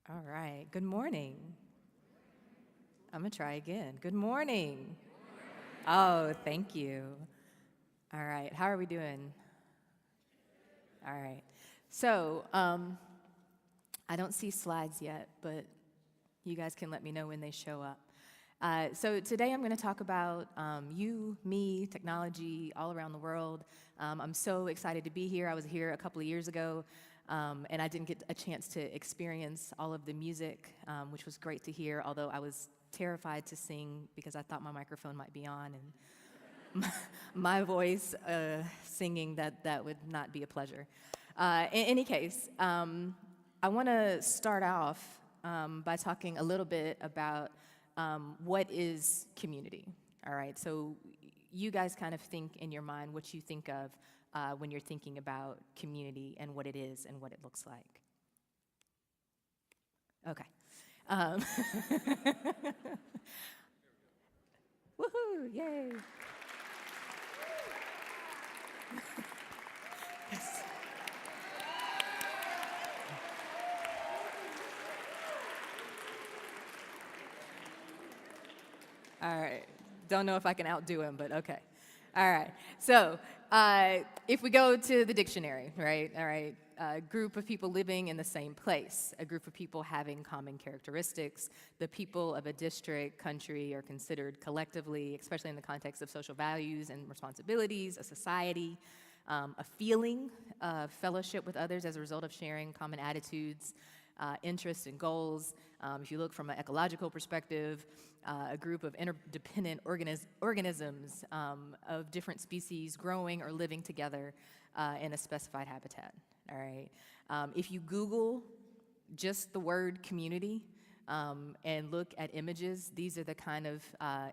All right. Good morning. I'm going to try again. Good morning. Oh, thank you. All right. How are we doing? All right. So, I don't see slides yet, but you guys can let me know when they show up. So today I'm going to talk about you, me, technology, all around the world. I'm so excited to be here. I was here a couple of years ago, and I didn't get a chance to experience all of the music, which was great to hear, although I was terrified to sing because I thought my microphone might be on, and my voice singing, that would not be a pleasure. In any case, I want to start off by talking a little bit about what is community. All right, so you guys kind of think in your mind what you think of when you're thinking about community and what it is and what it looks like. Okay. Um, Woohoo! Yay! Yes. All right. Don't know if I can outdo him, but okay. All right. So if we go to the dictionary, right? All right. A group of people living in the same place, a group of people having common characteristics. The people of a district, country are considered collectively, especially in the context of social values and responsibilities, a society, a feeling of fellowship with others as a result of sharing common attitudes, interests, and goals. If you look from an ecological perspective, a group of interdependent organisms of different species growing or living together in a specified habitat. All right. If you Google just the word community and look at images, these are the kind of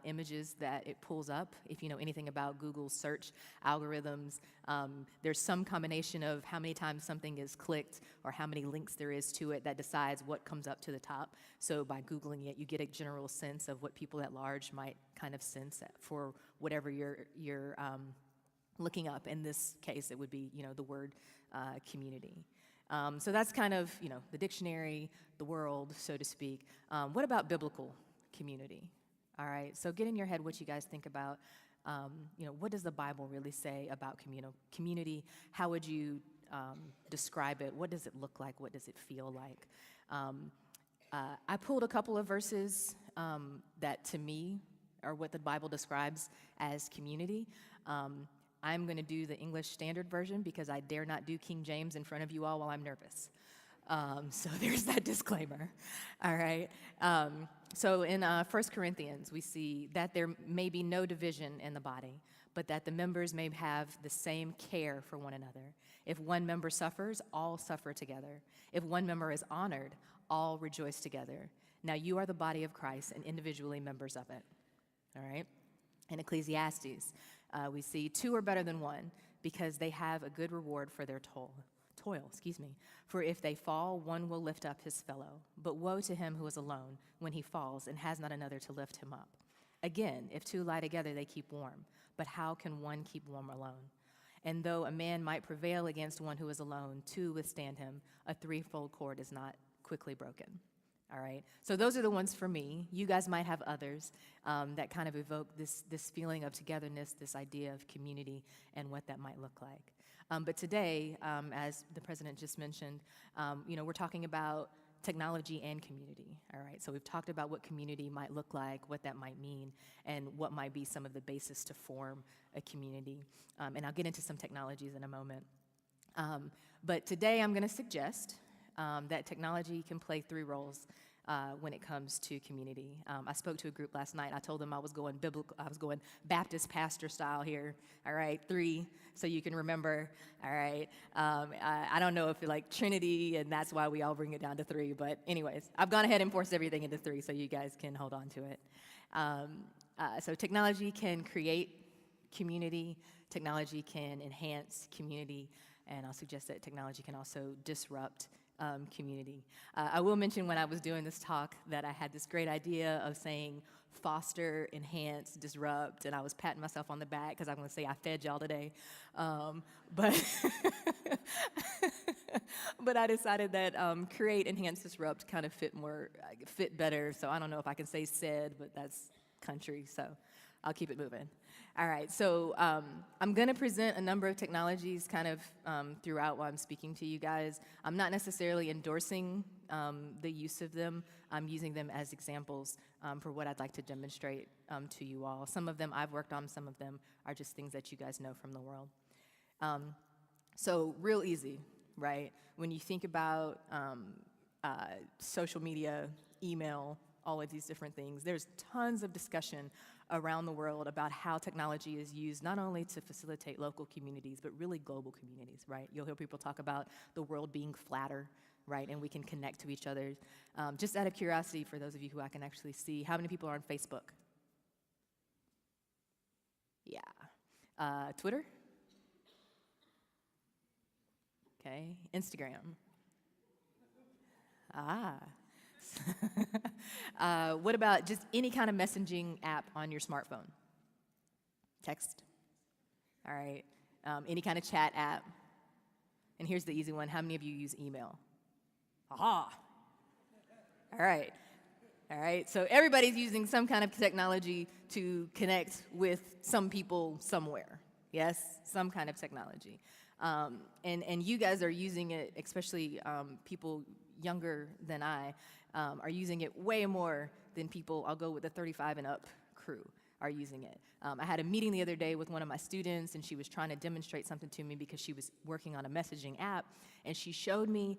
images that it pulls up. If you know anything about Google's search algorithms, there's some combination of how many times something is clicked or how many links there is to it that decides what comes up to the top. So by Googling it, you get a general sense of what people at large might kind of sense for whatever you're looking up. In this case, it would be, the word community. So that's kind of, the dictionary, the world, so to speak. What about biblical community? All right, so get in your head what you guys think about, what does the Bible really say about community? How would you describe it? What does it look like? What does it feel like? I pulled a couple of verses that to me are what the Bible describes as community. I'm going to do the English Standard Version because I dare not do King James in front of you all while I'm nervous. So there's that disclaimer. All right. So in 1 Corinthians, we see that there may be no division in the body, but that the members may have the same care for one another. If one member suffers, all suffer together. If one member is honored, all rejoice together. Now you are the body of Christ and individually members of it. All right. In Ecclesiastes, we see two are better than one because they have a good reward for their toil. For if they fall, one will lift up his fellow. But woe to him who is alone when he falls and has not another to lift him up. Again, if two lie together, they keep warm. But how can one keep warm alone? And though a man might prevail against one who is alone, two withstand him. A threefold cord is not quickly broken. All right, so those are the ones for me. You guys might have others that kind of evoke this feeling of togetherness, this idea of community, and what that might look like. But today, as the president just mentioned, we're talking about technology and community. All right, so we've talked about what community might look like, what that might mean, and what might be some of the basis to form a community. And I'll get into some technologies in a moment. But today, I'm going to suggest that technology can play three roles when it comes to community. I spoke to a group last night. I told them I was going Baptist pastor style here. All right, three, so you can remember. All right, I don't know if you're like Trinity, and that's why we all bring it down to three. But anyways, I've gone ahead and forced everything into three, so you guys can hold on to it. So technology can create community. Technology can enhance community. And I'll suggest that technology can also disrupt community. I will mention when I was doing this talk that I had this great idea of saying foster, enhance, disrupt, and I was patting myself on the back because I'm going to say I fed y'all today. But but I decided that create, enhance, disrupt kind of fit better. So I don't know if I can say said, but that's country, so I'll keep it moving. All right, so I'm going to present a number of technologies kind of throughout while I'm speaking to you guys. I'm not necessarily endorsing the use of them. I'm using them as examples for what I'd like to demonstrate to you all. Some of them I've worked on, some of them are just things that you guys know from the world. So real easy, right? When you think about social media, email, all of these different things, there's tons of discussion around the world about how technology is used not only to facilitate local communities, but really global communities, right? You'll hear people talk about the world being flatter, right? And we can connect to each other. Just out of curiosity, for those of you who I can actually see, how many people are on Facebook? Yeah. Twitter? Okay. Instagram? Ah. What about just any kind of messaging app on your smartphone? Text? All right. Any kind of chat app? And here's the easy one. How many of you use email? Aha! All right. All right. So everybody's using some kind of technology to connect with some people somewhere. Yes? Some kind of technology. And you guys are using it, especially people younger than I, are using it way more than people, I'll go with the 35 and up crew, are using it. I had a meeting the other day with one of my students, and she was trying to demonstrate something to me because she was working on a messaging app, and she showed me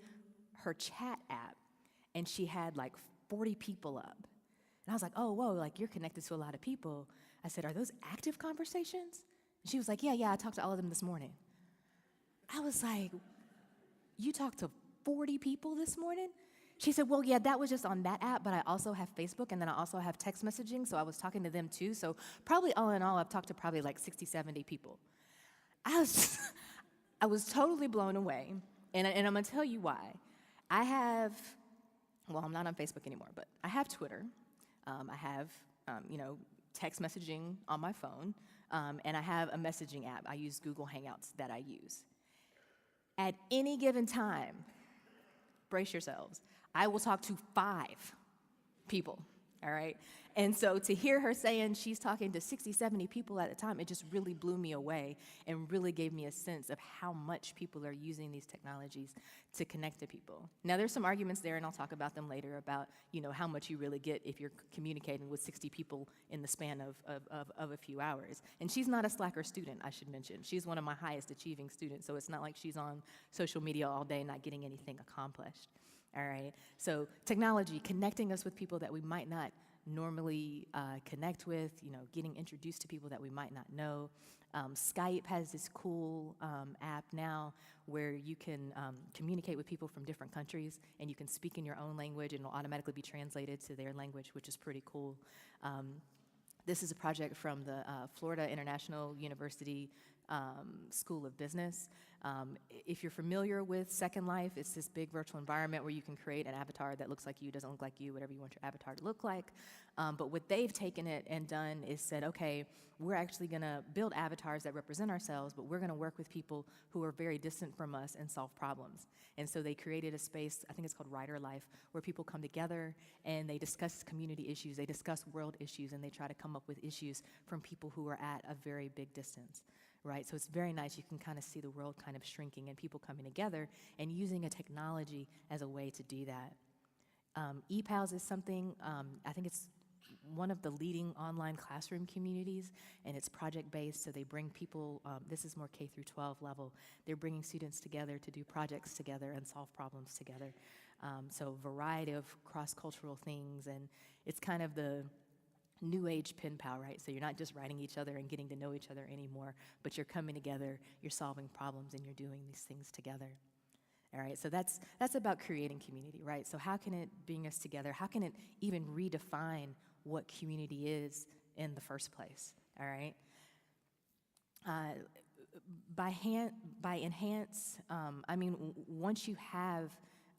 her chat app, and she had like 40 people up. And I was like, oh, whoa, like you're connected to a lot of people. I said, are those active conversations? And she was like, yeah, I talked to all of them this morning. I was like, you talked to 40 people this morning? She said, well, yeah, that was just on that app, but I also have Facebook, and then I also have text messaging, so I was talking to them too. So probably all in all, I've talked to probably like 60, 70 people. I was totally blown away, and I'm going to tell you why. I'm not on Facebook anymore, but I have Twitter. I have, text messaging on my phone, and I have a messaging app. I use Google Hangouts that I use. At any given time, brace yourselves, I will talk to 5 people, all right? And so to hear her saying she's talking to 60, 70 people at a time, it just really blew me away and really gave me a sense of how much people are using these technologies to connect to people. Now, there's some arguments there, and I'll talk about them later, about how much you really get if you're communicating with 60 people in the span of a few hours. And she's not a slacker student, I should mention. She's one of my highest achieving students, so it's not like she's on social media all day not getting anything accomplished. All right, so technology, connecting us with people that we might not normally connect with, getting introduced to people that we might not know. Skype has this cool app now where you can communicate with people from different countries, and you can speak in your own language, and it'll automatically be translated to their language, which is pretty cool. This is a project from the Florida International University School of Business. If you're familiar with Second Life, it's this big virtual environment where you can create an avatar that looks like you, doesn't look like you, whatever you want your avatar to look like. But what they've taken it and done is said, okay, we're actually going to build avatars that represent ourselves, but we're going to work with people who are very distant from us and solve problems. And so they created a space, I think it's called Writer Life, where people come together and they discuss community issues, they discuss world issues, and they try to come up with issues from people who are at a very big distance. Right, so it's very nice. You can kind of see the world kind of shrinking and people coming together and using a technology as a way to do that. ePals is something, I think it's one of the leading online classroom communities, and it's project-based, so they bring people, this is more K through 12 level, they're bringing students together to do projects together and solve problems together. So a variety of cross-cultural things, and it's kind of the new age pen pal, right? So you're not just writing each other and getting to know each other anymore, but you're coming together, you're solving problems, and you're doing these things together. All right, so that's about creating community, right? So how can it bring us together? How can it even redefine what community is in the first place, all right? By enhance, I mean, once you have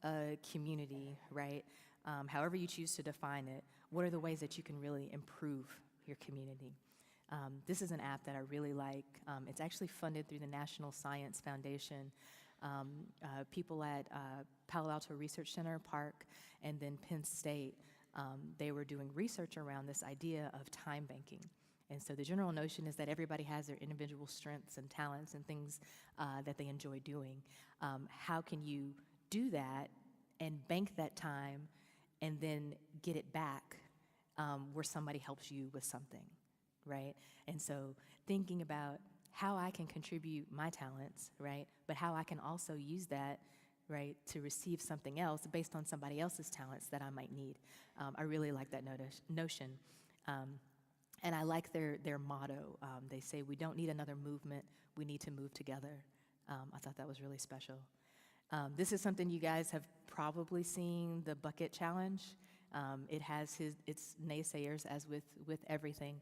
a community, right? However you choose to define it, what are the ways that you can really improve your community? This is an app that I really like. It's actually funded through the National Science Foundation. People at Palo Alto Research Center, Park, and then Penn State, they were doing research around this idea of time banking. And so the general notion is that everybody has their individual strengths and talents and things that they enjoy doing. How can you do that and bank that time and then get it back where somebody helps you with something, right? And so thinking about how I can contribute my talents, right? But how I can also use that, right, to receive something else based on somebody else's talents that I might need. I really like that notion. And I like their motto. They say, we don't need another movement, we need to move together. I thought that was really special. This is something you guys have probably seen, the bucket challenge. It has its naysayers, as with everything.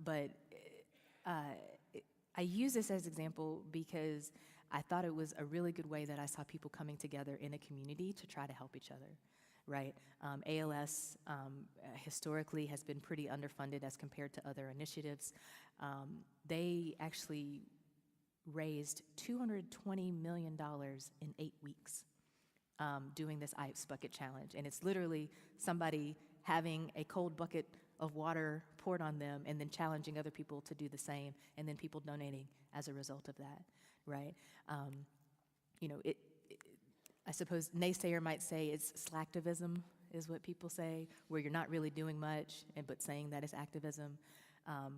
But I use this as an example because I thought it was a really good way that I saw people coming together in a community to try to help each other, right? ALS historically has been pretty underfunded as compared to other initiatives. They actually raised $220 million in 8 weeks doing this Ice Bucket Challenge. And it's literally somebody having a cold bucket of water poured on them and then challenging other people to do the same, and then people donating as a result of that, right? I suppose naysayer might say it's slacktivism is what people say, where you're not really doing much, but saying that it's activism.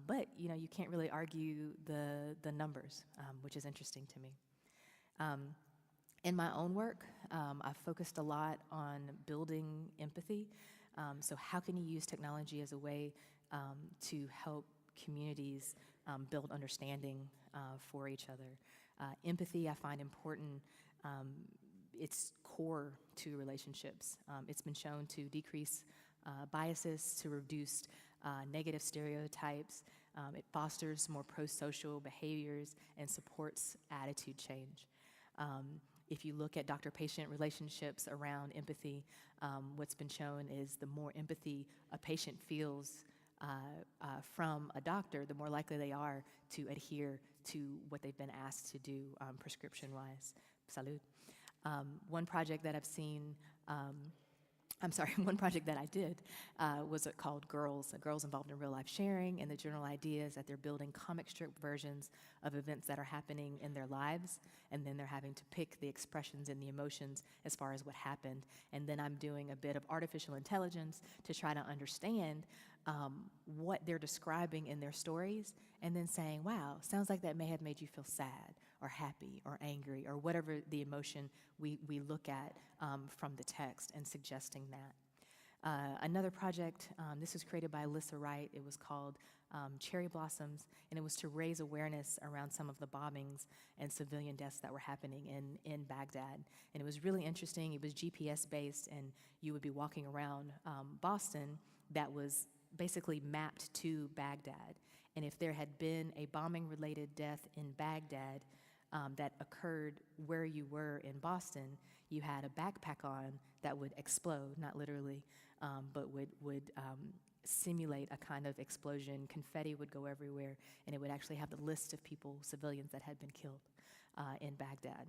But you can't really argue the numbers, which is interesting to me. In my own work, I've focused a lot on building empathy. So how can you use technology as a way to help communities build understanding for each other? Empathy, I find important. It's core to relationships. It's been shown to decrease biases, to reduce negative stereotypes. It fosters more pro-social behaviors and supports attitude change. If you look at doctor-patient relationships around empathy, what's been shown is the more empathy a patient feels from a doctor, the more likely they are to adhere to what they've been asked to do prescription-wise. Salud. One project that one project that I did was called Girls Involved in Real Life Sharing, and the general idea is that they're building comic strip versions of events that are happening in their lives, and then they're having to pick the expressions and the emotions as far as what happened. And then I'm doing a bit of artificial intelligence to try to understand what they're describing in their stories, and then saying, wow, sounds like that may have made you feel sad or happy or angry or whatever the emotion we look at from the text, and suggesting that. Another project, this was created by Alyssa Wright. It was called Cherry Blossoms, and it was to raise awareness around some of the bombings and civilian deaths that were happening in Baghdad. And it was really interesting. It was GPS based, and you would be walking around Boston that was basically mapped to Baghdad. And if there had been a bombing-related death in Baghdad that occurred where you were in Boston, you had a backpack on that would explode, not literally, but would simulate a kind of explosion. Confetti would go everywhere, and it would actually have the list of people, civilians that had been killed in Baghdad.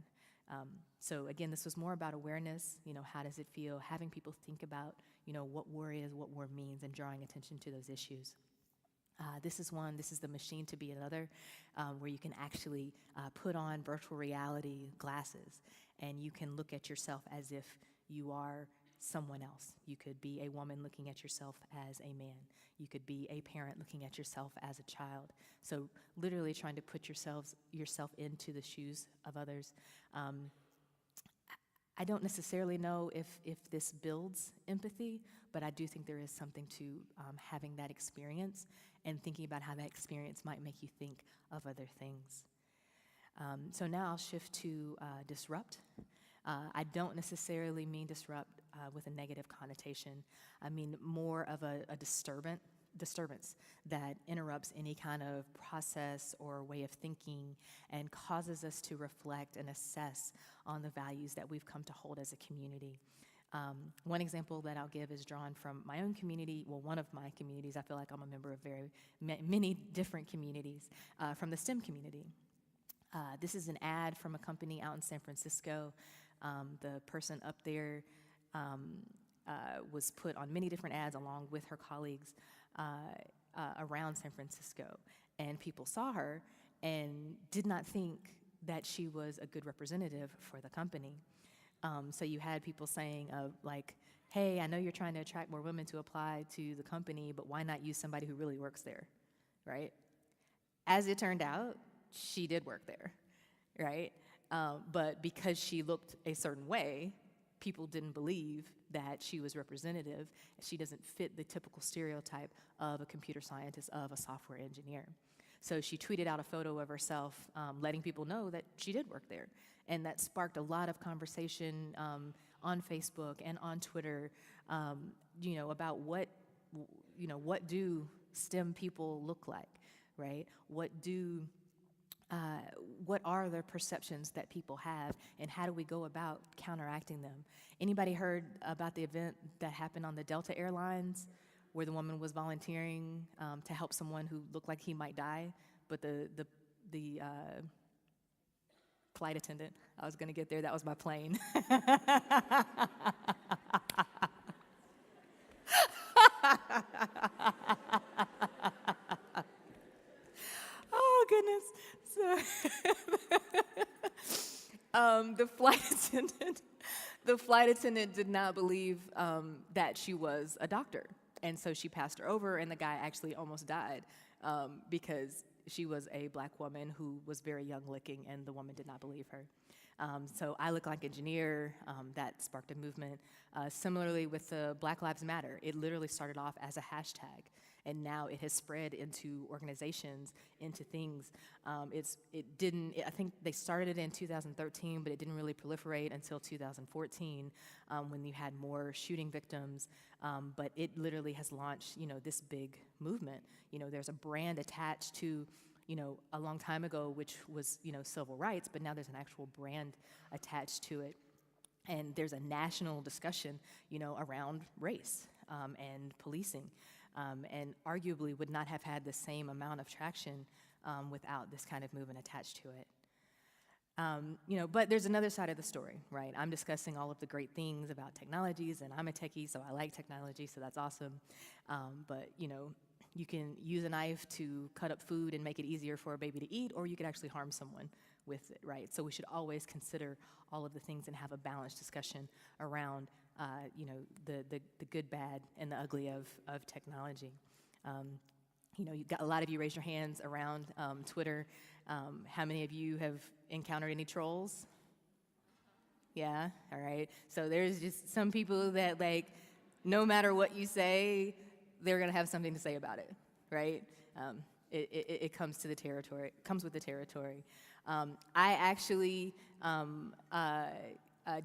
So again, this was more about awareness, how does it feel, having people think about, what war is, what war means, and drawing attention to those issues. This is the Machine to Be Another, where you can actually put on virtual reality glasses, and you can look at yourself as if you are someone else. You could be a woman looking at yourself as a man. You could be a parent looking at yourself as a child. So literally trying to put yourself into the shoes of others. I don't necessarily know if this builds empathy, but I do think there is something to having that experience and thinking about how that experience might make you think of other things. So now I'll shift to disrupt. I don't necessarily mean disrupt with a negative connotation. I mean more of a disturbance disturbance that interrupts any kind of process or way of thinking and causes us to reflect and assess on the values that we've come to hold as a community. One example that I'll give is drawn from my own community, well, one of my communities. I feel like I'm a member of very many different communities, from the STEM community. This is an ad from a company out in San Francisco. The person up there was put on many different ads along with her colleagues around San Francisco. And people saw her and did not think that she was a good representative for the company. So you had people saying, like, hey, I know you're trying to attract more women to apply to the company, but why not use somebody who really works there, right? As it turned out, she did work there, right? But because she looked a certain way, people didn't believe that she was representative. She doesn't fit the typical stereotype of a computer scientist, of a software engineer. So she tweeted out a photo of herself, letting people know that she did work there. And that sparked a lot of conversation on Facebook and on Twitter, about what do STEM people look like, right? What are the perceptions that people have, and how do we go about counteracting them? Anybody heard about the event that happened on the Delta Airlines, where the woman was volunteering to help someone who looked like he might die, but the flight attendant, I was gonna get there, that was my plane. Oh, goodness. So, the flight attendant did not believe that she was a doctor. And so she passed her over, and the guy actually almost died because she was a black woman who was very young looking, and the woman did not believe her. So I Look Like Engineer, that sparked a movement. Similarly with the Black Lives Matter, it literally started off as a hashtag, and now it has spread into organizations, into things. I think they started it in 2013, but it didn't really proliferate until 2014 when you had more shooting victims. But it literally has launched, this big movement. There's a brand attached to, a long time ago, which was, civil rights, but now there's an actual brand attached to it. And there's a national discussion, around race and policing. And arguably would not have had the same amount of traction without this kind of movement attached to it. But there's another side of the story, right? I'm discussing all of the great things about technologies, and I'm a techie, so I like technology, so that's awesome. But, you can use a knife to cut up food and make it easier for a baby to eat, or you could actually harm someone with it, right? So we should always consider all of the things and have a balanced discussion around the good, bad, and the ugly of technology. You've got a lot of you raise your hands around Twitter. How many of you have encountered any trolls? Yeah, all right. So there's just some people that, like, no matter what you say, they're gonna have something to say about it, right? It comes to the territory. Comes with the territory. I actually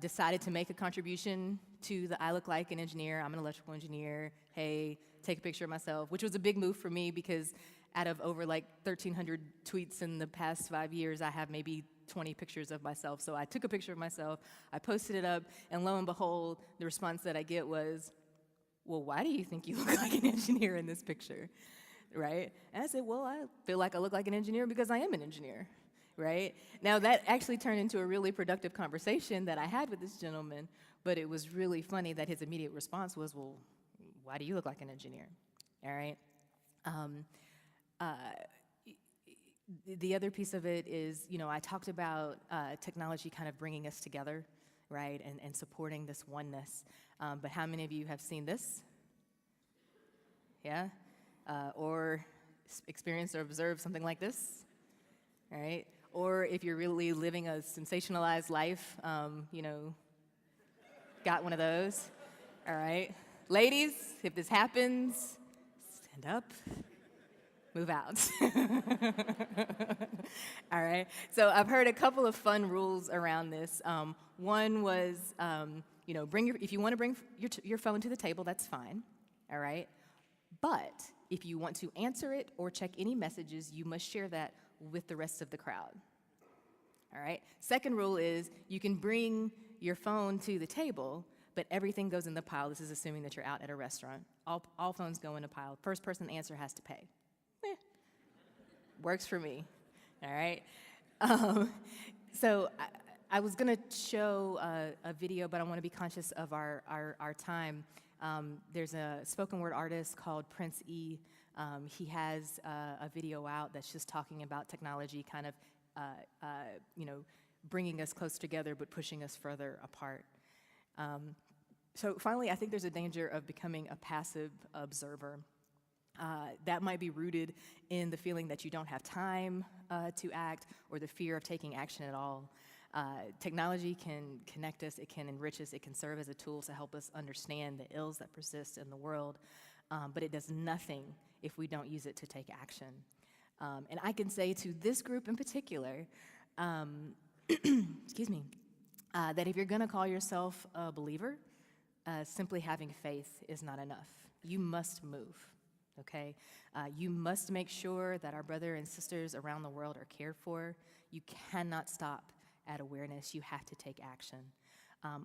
decided to make a contribution to the I Look Like an Engineer. I'm an electrical engineer. Hey, take a picture of myself, which was a big move for me because out of over 1,300 tweets in the past 5 years, I have maybe 20 pictures of myself. So I took a picture of myself, I posted it up, and lo and behold, the response that I get was, well, why do you think you look like an engineer in this picture, right? And I said, well, I feel like I look like an engineer because I am an engineer, right? Now, that actually turned into a really productive conversation that I had with this gentleman, but it was really funny that his immediate response was, well, why do you look like an engineer, all right? The other piece of it is, I talked about technology kind of bringing us together, right, and supporting this oneness. But how many of you have seen this? Yeah? Or experienced or observed something like this, right? Or if you're really living a sensationalized life, got one of those, all right? Ladies, if this happens, stand up, move out. All right, so I've heard a couple of fun rules around this. One was, if you want to bring your phone to the table, that's fine, all right? But if you want to answer it or check any messages, you must share that with the rest of the crowd. All right? Second rule is you can bring your phone to the table, but everything goes in the pile. This is assuming that you're out at a restaurant. All phones go in a pile. First person to answer has to pay. Works for me. All right? So I was going to show a video, but I want to be conscious of our time. There's a spoken word artist called Prince E. He has a video out that's just talking about technology kind of, bringing us close together but pushing us further apart. So finally, I think there's a danger of becoming a passive observer. That might be rooted in the feeling that you don't have time to act or the fear of taking action at all. Technology can connect us, it can enrich us, it can serve as a tool to help us understand the ills that persist in the world, but it does nothing if we don't use it to take action. And I can say to this group in particular, excuse me, that if you're gonna call yourself a believer, simply having faith is not enough. You must move. Okay? You must make sure that our brothers and sisters around the world are cared for. You cannot stop at awareness. You have to take action.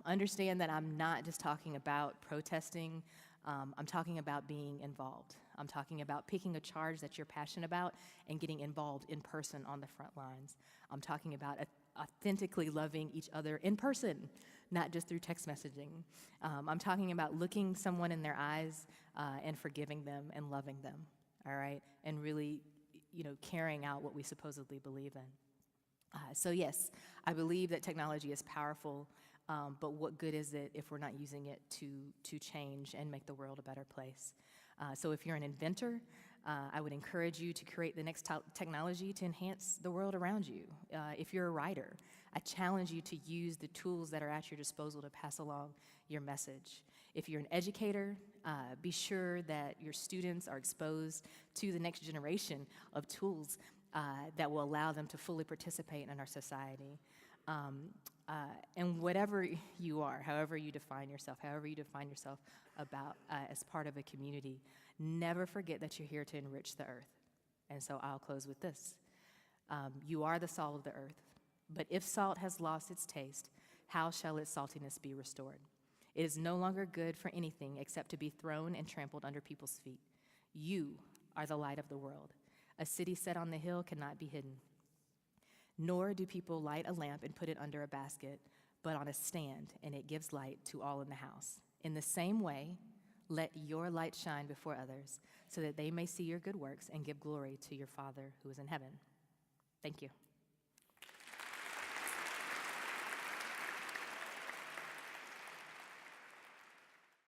Understand that I'm not just talking about protesting. I'm talking about being involved. I'm talking about picking a charge that you're passionate about and getting involved in person on the front lines. I'm talking about authentically loving each other in person, not just through text messaging. I'm talking about looking someone in their eyes and forgiving them and loving them, all right? And really, carrying out what we supposedly believe in. So yes, I believe that technology is powerful, but what good is it if we're not using it to change and make the world a better place? So if you're an inventor, I would encourage you to create the next technology to enhance the world around you. If you're a writer, I challenge you to use the tools that are at your disposal to pass along your message. If you're an educator, be sure that your students are exposed to the next generation of tools that will allow them to fully participate in our society. And whatever you are, however you define yourself about as part of a community, never forget that you're here to enrich the earth. And so I'll close with this. You are the salt of the earth, but if salt has lost its taste, how shall its saltiness be restored? It is no longer good for anything except to be thrown and trampled under people's feet. You are the light of the world. A city set on the hill cannot be hidden. Nor do people light a lamp and put it under a basket, but on a stand, and it gives light to all in the house. In the same way, let your light shine before others, so that they may see your good works and give glory to your Father who is in heaven. Thank you.